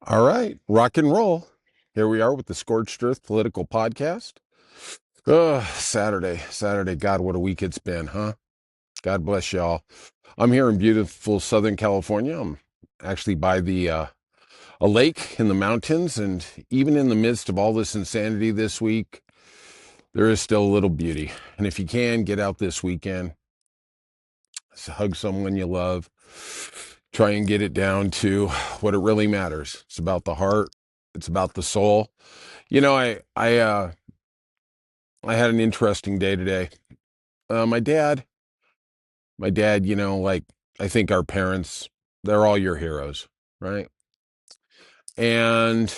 All right, rock and roll. Here we are with the Scorched Earth Political Podcast. Saturday. God, what a week it's been, huh? God bless y'all. I'm here in beautiful Southern California. I'm actually by the a lake in the mountains, and even in the midst of all this insanity this week, there is still a little beauty. And if you can, get out this weekend, hug someone you love, try and get it down to what it really matters. It's about the heart. It's about the soul. You know, I had an interesting day today. My dad, like I think our parents, they're all your heroes, right? And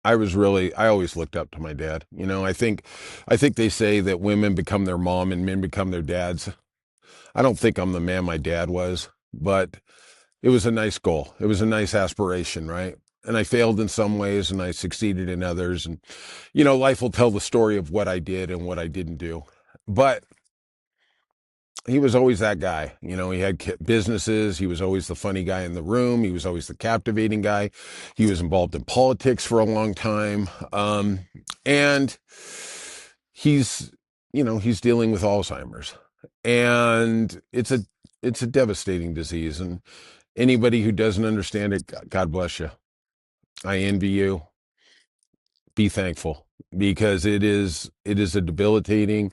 I always looked up to my dad. I think they say that women become their mom and men become their dads. I don't think I'm the man my dad was, but it was a nice goal. It was a nice aspiration, right? And I failed in some ways and I succeeded in others. And, life will tell the story of what I did and what I didn't do. But he was always that guy. He had businesses. He was always the funny guy in the room. He was always the captivating guy. He was involved in politics for a long time. And he's, he's dealing with Alzheimer's. And it's a devastating disease. And anybody who doesn't understand it, God bless you. I envy you. Be thankful because it is a debilitating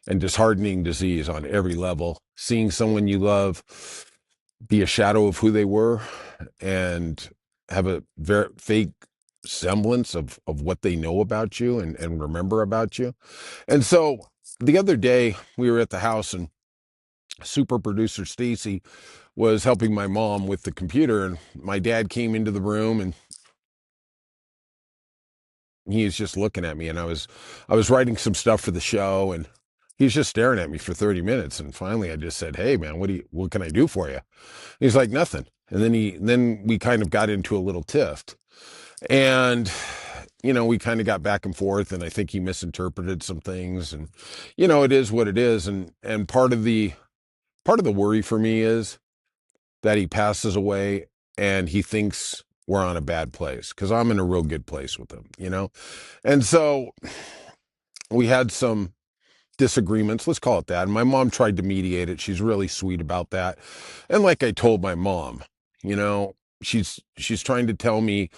and disheartening disease on every level. Seeing someone you love be a shadow of who they were and have a very fake semblance of what they know about you and remember about you. And so the other day we were at the house and super producer Stacy was helping my mom with the computer, and my dad came into the room and he was just looking at me, and I was writing some stuff for the show, and he's just staring at me for 30 minutes. And finally I just said, "Hey man, what can I do for you?" He's like, "Nothing." And then we kind of got into a little tiff. And we kind of got back and forth, and I think he misinterpreted some things, and it is what it is. And part of the worry for me is that he passes away and he thinks we're on a bad place because I'm in a real good place with him. And so we had some disagreements, let's call it that. And my mom tried to mediate it. She's really sweet about that. And like I told my mom, she's trying to tell me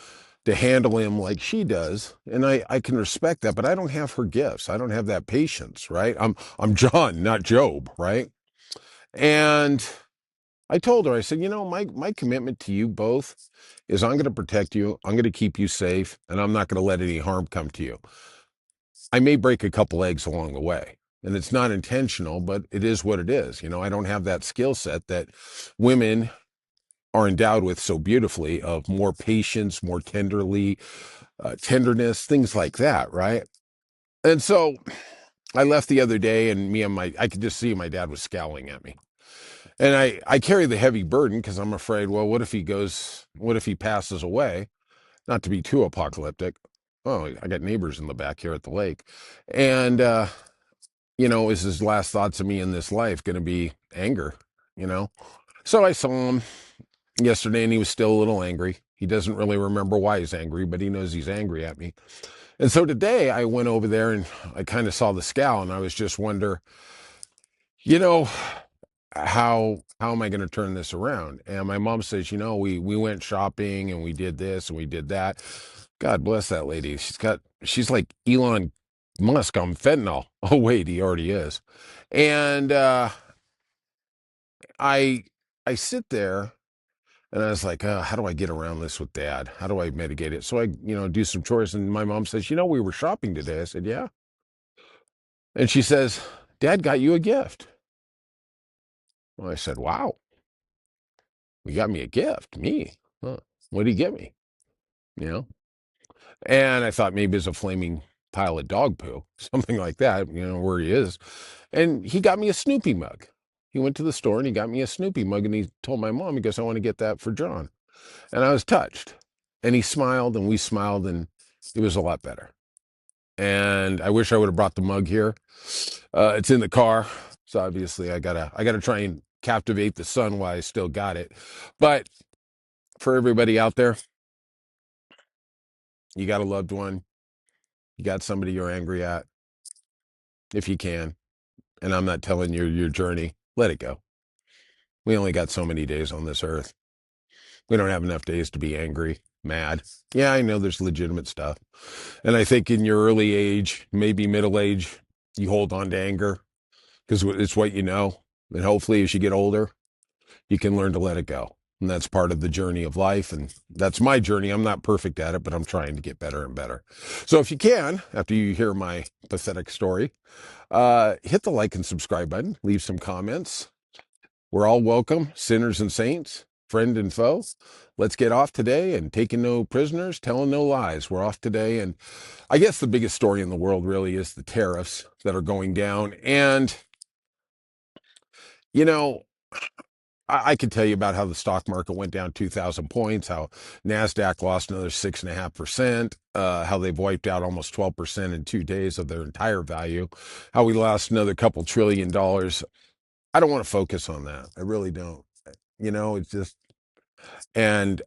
to handle him like she does. And I can respect that, but I don't have her gifts. I don't have that patience, right? I'm John, not Job, right? And I told her, I said, my commitment to you both is I'm going to protect you. I'm going to keep you safe, and I'm not going to let any harm come to you. I may break a couple eggs along the way, and it's not intentional, but it is what it is. I don't have that skill set that women are endowed with so beautifully of more patience, more tenderness, things like that, right? And so I left the other day, and I could just see my dad was scowling at me. And I carry the heavy burden because I'm afraid, well, what if he passes away? Not to be too apocalyptic. Oh, I got neighbors in the back here at the lake. And, is his last thoughts of me in this life going to be anger, you know? So I saw him yesterday and he was still a little angry. He doesn't really remember why he's angry, but he knows he's angry at me. And so today I went over there and I kind of saw the scowl, and I was just wonder, you know, how am I going to turn this around? And my mom says, we went shopping and we did this and we did that. God bless that lady. She's like Elon Musk on fentanyl. Oh wait, he already is. And I I sit there and I was like, how do I get around this with dad? How do I mitigate it? So I, do some chores, and my mom says, we were shopping today. I said, yeah. And she says, Dad got you a gift. Well, I said, wow, you got me a gift. Me? Huh. What did he get me? You know? And I thought maybe it's a flaming pile of dog poo, something like that, where he is. And he got me a Snoopy mug. He went to the store and he got me a Snoopy mug, and he told my mom, he goes, I want to get that for John. And I was touched. And he smiled and we smiled, and it was a lot better. And I wish I would have brought the mug here. It's in the car. So obviously I gotta try and captivate the sun while I still got it. But for everybody out there, you got a loved one, you got somebody you're angry at, if you can, and I'm not telling you your journey, let it go. We only got so many days on this earth. We don't have enough days to be angry, mad. Yeah, I know there's legitimate stuff. And I think in your early age, maybe middle age, you hold on to anger because it's what you know. And hopefully as you get older, you can learn to let it go. And that's part of the journey of life. And that's my journey. I'm not perfect at it, but I'm trying to get better and better. So if you can, after you hear my pathetic story, hit the like and subscribe button, leave some comments. We're all welcome, sinners and saints, friend and foe. Let's get off today and taking no prisoners, telling no lies. We're off today. And I guess the biggest story in the world really is the tariffs that are going down. And, you know, I could tell you about how the stock market went down 2,000 points, how NASDAQ lost another 6.5%, how they've wiped out almost 12% in 2 days of their entire value, how we lost another couple $1 trillion. I don't want to focus on that. I really don't. It's just, and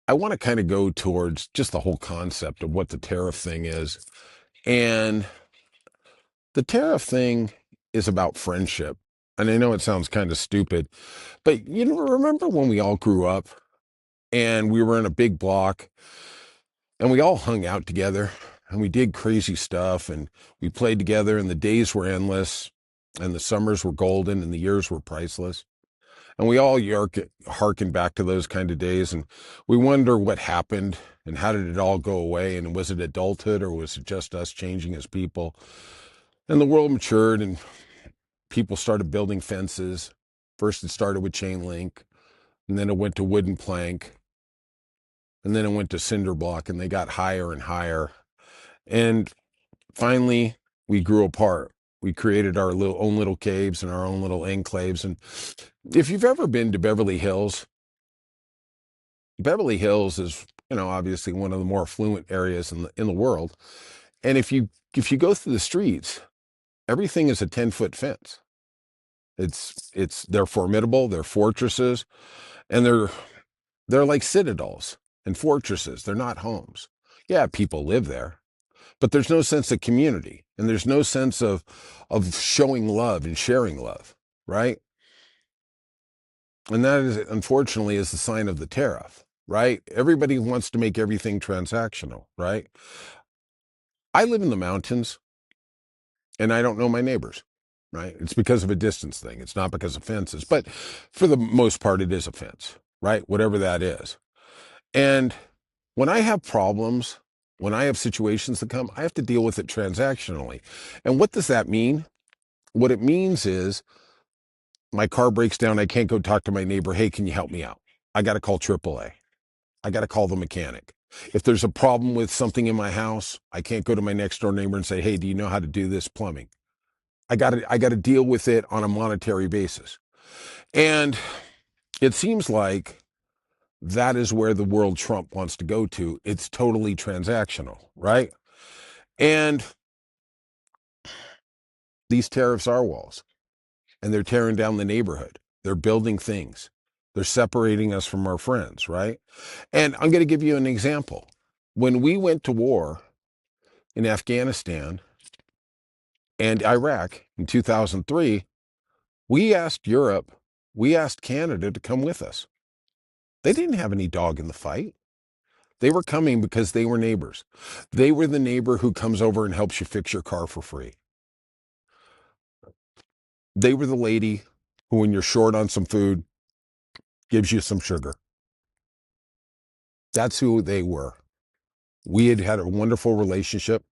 I want to kind of go towards just the whole concept of what the tariff thing is. And the tariff thing is about friendship. And I know it sounds kind of stupid, but remember when we all grew up and we were in a big block and we all hung out together and we did crazy stuff and we played together and the days were endless and the summers were golden and the years were priceless. And we all harken back to those kind of days and we wonder what happened and how did it all go away? And was it adulthood or was it just us changing as people? And the world matured and people started building fences. First, it started with chain link, and then it went to wooden plank, and then it went to cinder block, and they got higher and higher. And finally, we grew apart. We created our own little caves and our own little enclaves. And if you've ever been to Beverly Hills, Beverly Hills is, obviously one of the more affluent areas in the world. And if you go through the streets, everything is a 10-foot fence. They're formidable, they're fortresses, and they're like citadels and fortresses. They're not homes. Yeah, people live there, but there's no sense of community and there's no sense of showing love and sharing love, right? And that is unfortunately is the sign of the tariff, right? Everybody wants to make everything transactional, right? I live in the mountains and I don't know my neighbors, right? It's because of a distance thing. It's not because of fences, but for the most part, it is a fence, right? Whatever that is. And when I have problems, when I have situations that come, I have to deal with it transactionally. And what does that mean? What it means is my car breaks down. I can't go talk to my neighbor. Hey, can you help me out? I got to call AAA. I got to call the mechanic. If there's a problem with something in my house, I can't go to my next door neighbor and say, hey, do you know how to do this plumbing? I got to deal with it on a monetary basis. And it seems like that is where the world Trump wants to go to. It's totally transactional, right? And these tariffs are walls, and they're tearing down the neighborhood. They're building things. They're separating us from our friends, right? And I'm going to give you an example. When we went to war in Afghanistan and Iraq in 2003, we asked Europe, we asked Canada to come with us. They didn't have any dog in the fight. They were coming because they were neighbors. They were the neighbor who comes over and helps you fix your car for free. They were the lady who, when you're short on some food, gives you some sugar. That's who they were. We had had a wonderful relationship.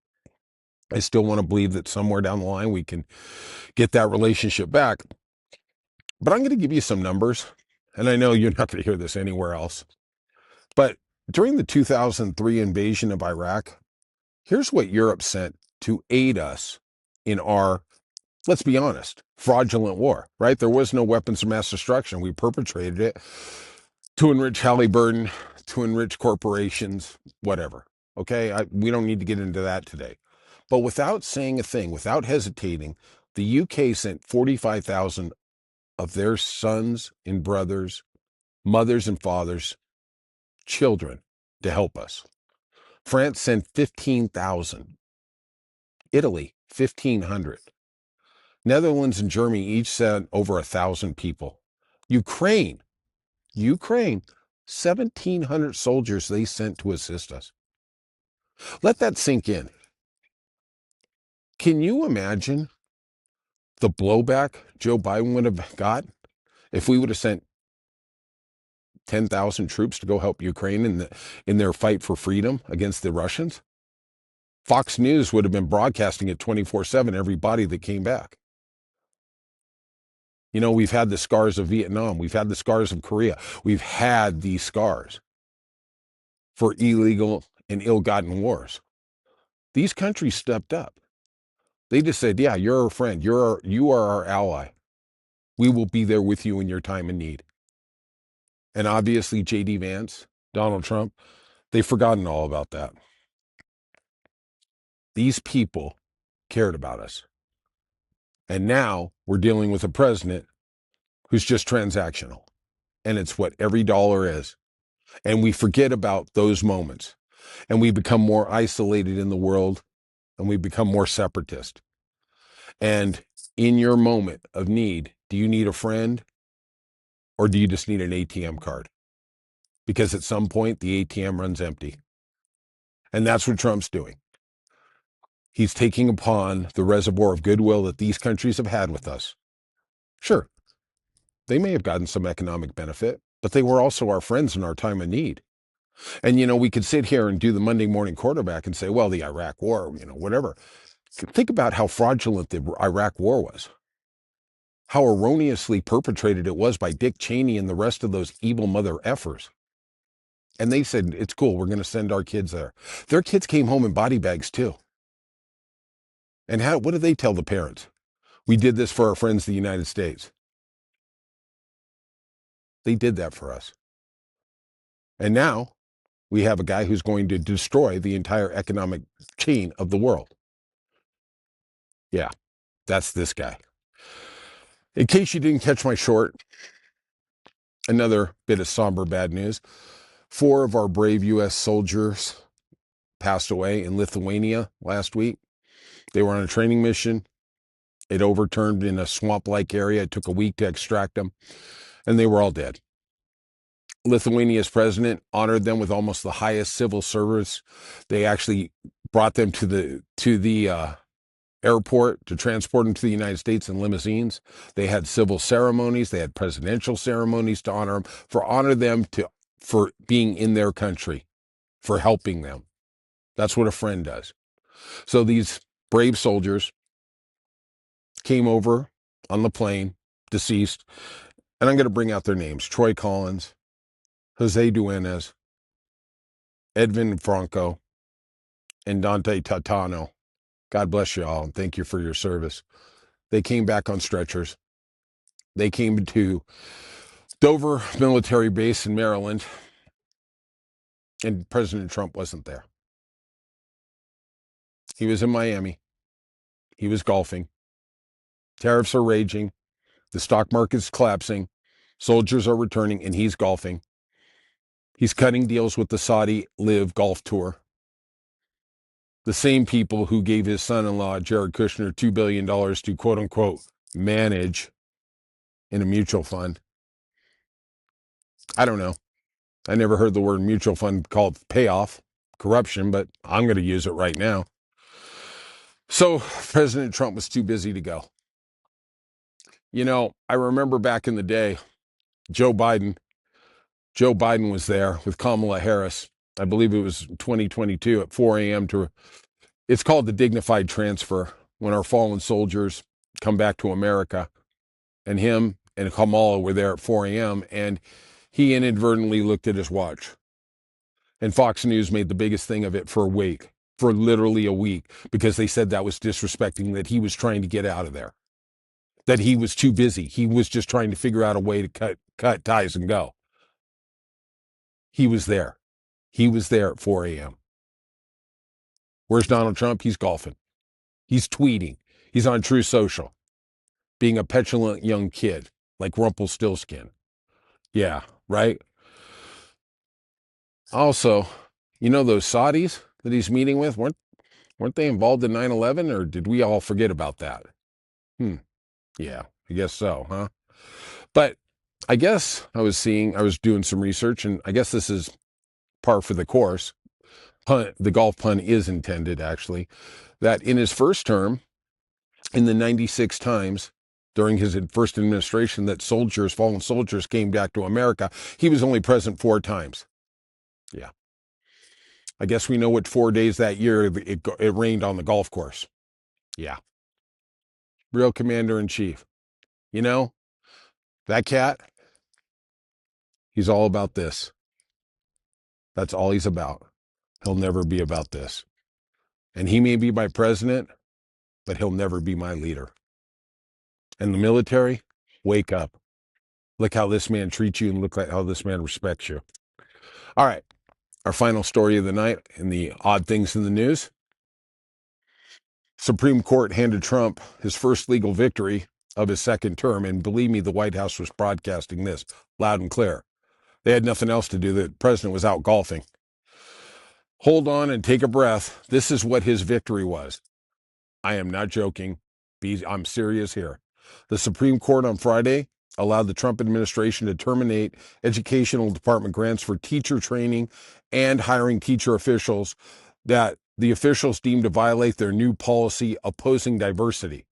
I still want to believe that somewhere down the line we can get that relationship back. But I'm going to give you some numbers, and I know you're not going to hear this anywhere else. But during the 2003 invasion of Iraq, here's what Europe sent to aid us in our, let's be honest, fraudulent war, right? There was no weapons of mass destruction. We perpetrated it to enrich Halliburton, to enrich corporations, whatever. Okay, we don't need to get into that today. But without saying a thing, without hesitating, the UK sent 45,000 of their sons and brothers, mothers and fathers children to help us. France sent 15,000. Italy, 1,500. Netherlands and Germany each sent over 1,000 people. Ukraine, 1,700 soldiers they sent to assist us. Let that sink in. Can you imagine the blowback Joe Biden would have got if we would have sent 10,000 troops to go help Ukraine in their fight for freedom against the Russians? Fox News would have been broadcasting it 24/7, everybody that came back. You know, we've had the scars of Vietnam. We've had the scars of Korea. We've had these scars for illegal and ill-gotten wars. These countries stepped up. They just said, yeah, you're our friend. You are our ally. We will be there with you in your time of need. And obviously, J.D. Vance, Donald Trump, they've forgotten all about that. These people cared about us. And now we're dealing with a president who's just transactional. And it's what every dollar is. And we forget about those moments. And we become more isolated in the world. And we become more separatist. And in your moment of need, do you need a friend? Or do you just need an ATM card? Because at some point, the ATM runs empty. And that's what Trump's doing. He's taking upon the reservoir of goodwill that these countries have had with us. Sure, they may have gotten some economic benefit, but they were also our friends in our time of need. And, you know, we could sit here and do the Monday morning quarterback and say, well, the Iraq war, you know, whatever. Think about how fraudulent the Iraq war was, how erroneously perpetrated it was by Dick Cheney and the rest of those evil mother effers. And they said, it's cool, we're going to send our kids there. Their kids came home in body bags too. And what did they tell the parents? We did this for our friends, the United States. They did that for us. And now we have a guy who's going to destroy the entire economic chain of the world. Yeah, that's this guy. In case you didn't catch my short, another bit of somber bad news. 4 of our brave U.S. soldiers passed away in Lithuania last week. They were on a training mission. It overturned in a swamp-like area. It took a week to extract them, and they were all dead. Lithuania's president honored them with almost the highest civil service. They actually brought them to the airport to transport them to the United States in limousines. They had civil ceremonies. They had presidential ceremonies to honor them for being in their country, for helping them. That's what a friend does. So these brave soldiers came over on the plane, deceased, and I'm going to bring out their names: Troy Collins, Jose Duenas, Edwin Franco, and Dante Tatano. God bless you all, and thank you for your service. They came back on stretchers. They came to Dover Military Base in Maryland, and President Trump wasn't there. He was in Miami. He was golfing. Tariffs are raging. The stock market's collapsing. Soldiers are returning, and he's golfing. He's cutting deals with the Saudi Live Golf Tour. The same people who gave his son-in-law, Jared Kushner, $2 billion to, quote-unquote, manage in a mutual fund. I don't know. I never heard the word mutual fund called payoff, corruption, but I'm going to use it right now. So President Trump was too busy to go. You know, I remember back in the day, Joe Biden was there with Kamala Harris. I believe it was 2022 at 4 a.m. It's called the dignified transfer, when our fallen soldiers come back to America. And him and Kamala were there at 4 a.m. and he inadvertently looked at his watch. And Fox News made the biggest thing of it for literally a week, because they said that was disrespecting, that he was trying to get out of there, that he was too busy. He was just trying to figure out a way to cut ties and go. He was there. He was there at 4 a.m. Where's Donald Trump? He's golfing. He's tweeting. He's on True Social, being a petulant young kid like Rumpelstiltskin. Yeah, right? Also, those Saudis that he's meeting with, weren't they involved in 9/11, or did we all forget about that? Hmm. Yeah, I guess so, huh? But I guess I was doing some research, and I guess this is par for the course. The golf pun is intended, actually, that in his first term, in the 96 times during his first administration that fallen soldiers came back to America, he was only present 4 times. Yeah. I guess we know what 4 days that year it rained on the golf course. Yeah. Real commander in chief. You know, that cat, he's all about this. That's all he's about. He'll never be about this. And he may be my president, but he'll never be my leader. And the military, wake up. Look how this man treats you and look at how this man respects you. All right. Our final story of the night in the odd things in the news. Supreme Court handed Trump his first legal victory of his second term. And believe me, the White House was broadcasting this loud and clear. They had nothing else to do. The president was out golfing. Hold on and take a breath. This is what his victory was. I am not joking. I'm serious here. The Supreme Court on Friday allowed the Trump administration to terminate educational department grants for teacher training and hiring teacher officials that the officials deemed to violate their new policy opposing diversity.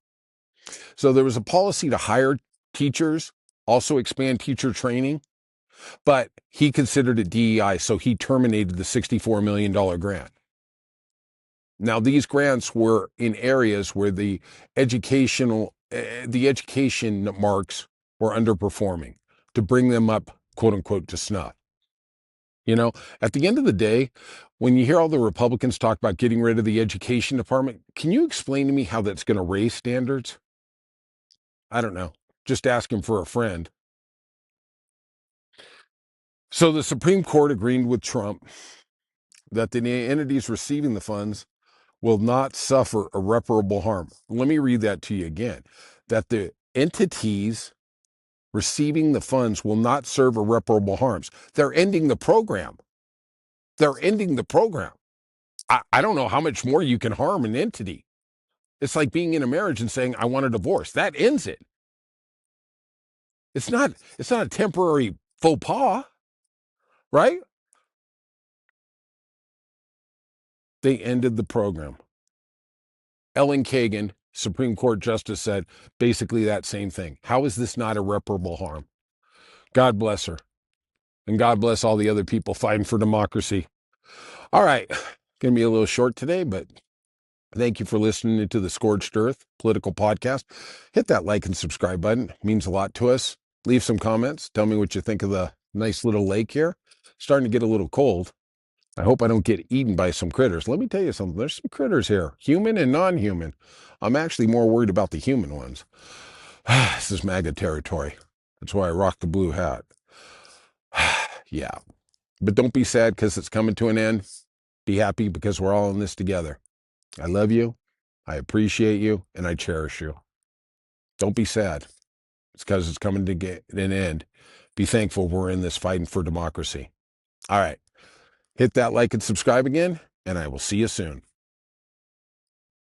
So there was a policy to hire teachers, also expand teacher training, but he considered it DEI, so he terminated the $64 million grant. Now, these grants were in areas where the education marks were underperforming to bring them up, quote unquote, to snuff. At the end of the day, when you hear all the Republicans talk about getting rid of the education department, can you explain to me how that's going to raise standards? I don't know. Just asking for a friend. So the Supreme Court agreed with Trump that the entities receiving the funds will not suffer irreparable harm. Let me read that to you again. That the entities receiving the funds will not serve irreparable harms. They're ending the program. They're ending the program. I don't know how much more you can harm an entity. It's like being in a marriage and saying, I want a divorce. That ends it. It's not a temporary faux pas, right? They ended the program. Ellen Kagan, Supreme Court Justice, said basically that same thing. How is this not irreparable harm? God bless her. And God bless all the other people fighting for democracy. All right. Going to be a little short today, but thank you for listening to the Scorched Earth Political Podcast. Hit that like and subscribe button. It means a lot to us. Leave some comments. Tell me what you think of the nice little lake here. Starting to get a little cold. I hope I don't get eaten by some critters. Let me tell you something. There's some critters here, human and non-human. I'm actually more worried about the human ones. This is MAGA territory. That's why I rock the blue hat. Yeah. But don't be sad because it's coming to an end. Be happy because we're all in this together. I love you. I appreciate you. And I cherish you. Don't be sad. It's because it's coming to get an end. Be thankful we're in this fighting for democracy. All right. Hit that like and subscribe again, and I will see you soon.